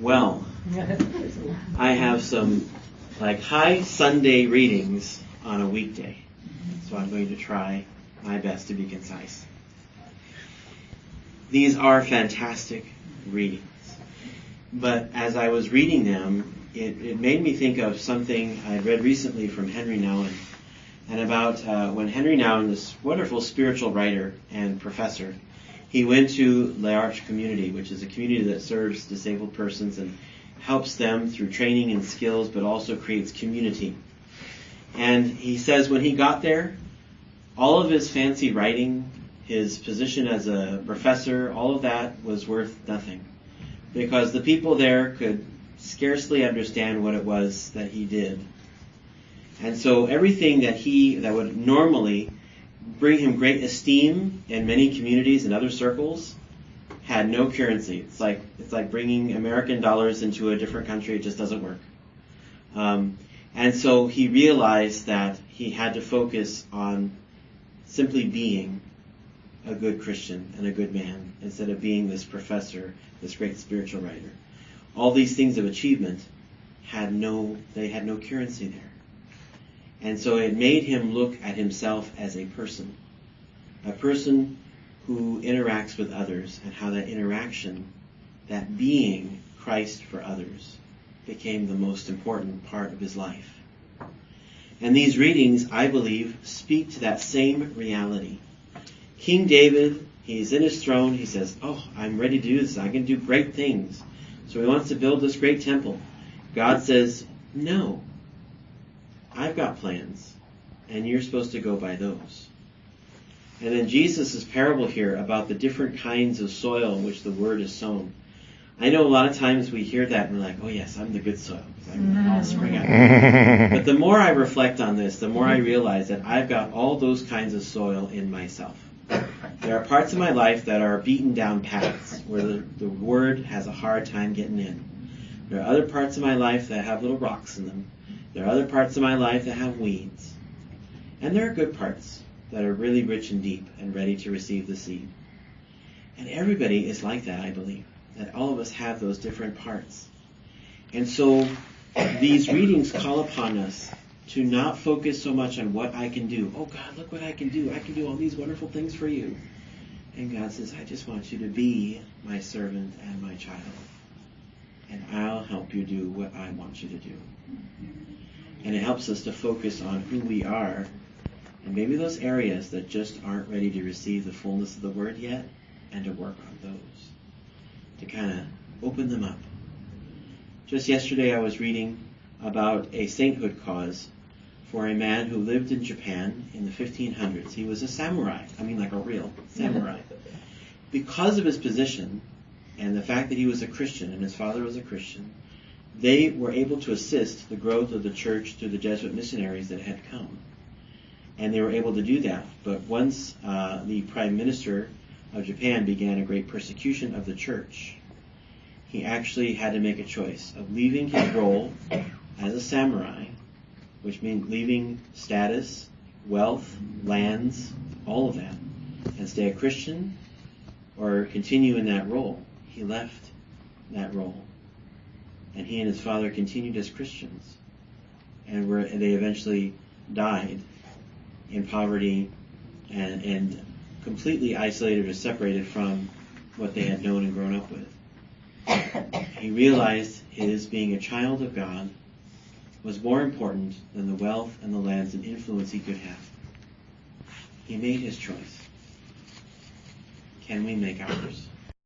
Well, I have some high Sunday readings on a weekday, so I'm going to try my best to be concise. These are fantastic readings, but as I was reading them, it made me think of something I had read recently from Henry Nouwen, and about when Henry Nouwen, this wonderful spiritual writer and professor, he went to l'Arche community, which is a community that serves disabled persons and helps them through training and skills, but also creates community. And he says when he got there, all of his fancy writing, his position as a professor, all of that was worth nothing, because the people there could scarcely understand what it was that he did. And so everything that would normally bring him great esteem in many communities and other circles had no currency. It's like bringing American dollars into a different country. It just doesn't work. And so he realized that he had to focus on simply being a good Christian and a good man instead of being this professor, this great spiritual writer. All these things of achievement had no currency there. And so it made him look at himself as a person who interacts with others, and how that interaction, that being Christ for others, became the most important part of his life. And these readings, I believe, speak to that same reality. King David, he's in his throne, he says, I'm ready to do this, I can do great things. So he wants to build this great temple. God says, no, I've got plans, and you're supposed to go by those. And then Jesus' parable here about the different kinds of soil in which the word is sown. I know a lot of times we hear that and we're like, oh yes, I'm the good soil, because I'll spring up. But the more I reflect on this, the more I realize that I've got all those kinds of soil in myself. There are parts of my life that are beaten down paths, where the word has a hard time getting in. There are other parts of my life that have little rocks in them. There are other parts of my life that have weeds. And there are good parts that are really rich and deep and ready to receive the seed. And everybody is like that, I believe. That all of us have those different parts. And so these readings call upon us to not focus so much on what I can do. Oh God, look what I can do. I can do all these wonderful things for you. And God says, I just want you to be my servant and my child. And I'll help you do what I want you to do. And it helps us to focus on who we are, and maybe those areas that just aren't ready to receive the fullness of the word yet, and to work on those, to kind of open them up. Just yesterday I was reading about a sainthood cause for a man who lived in Japan in the 1500s. He was a samurai, like a real samurai. Because of his position and the fact that he was a Christian and his father was a Christian, they were able to assist the growth of the church through the Jesuit missionaries that had come. And they were able to do that. But once the Prime Minister of Japan began a great persecution of the church, he actually had to make a choice of leaving his role as a samurai, which means leaving status, wealth, lands, all of that, and stay a Christian, or continue in that role. He left that role. And he and his father continued as Christians. And they eventually died in poverty and completely isolated or separated from what they had known and grown up with. He realized his being a child of God was more important than the wealth and the lands and influence he could have. He made his choice. Can we make ours?